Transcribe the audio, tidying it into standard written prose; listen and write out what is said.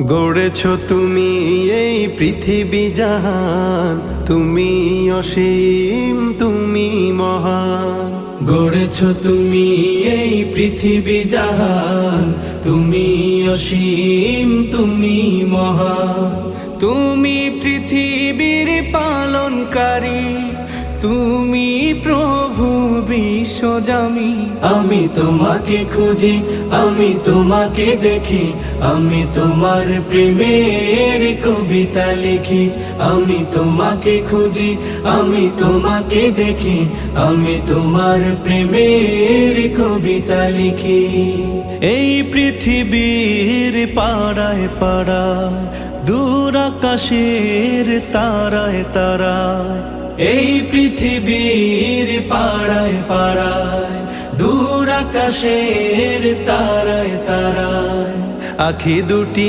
গড়েছ তুমি এই পৃথিবী জাহান, তুমি অসীম তুমি মহান। গড়েছ তুমি এই পৃথিবী জাহান, তুমি অসীম তুমি মহান। তুমি পৃথিবীর পালনকারী, তুমি প্রভু বিশ্বজামি। আমি তোমাকে খুঁজি, আমি তোমাকে দেখি, আমি তোমার প্রেমের কবিতা লিখি। আমি তোমাকে খুঁজি, আমি তোমাকে দেখি, আমি তোমার প্রেমের কবিতা লিখি। এই পৃথিবীর পাড়ায় পাড়ায়, দূর আকাশের তারায় তারায়, এই পৃথিবীর পাড়ায় পাড়ায়, দূর আকাশের তারায় তারায়, আখি দুটি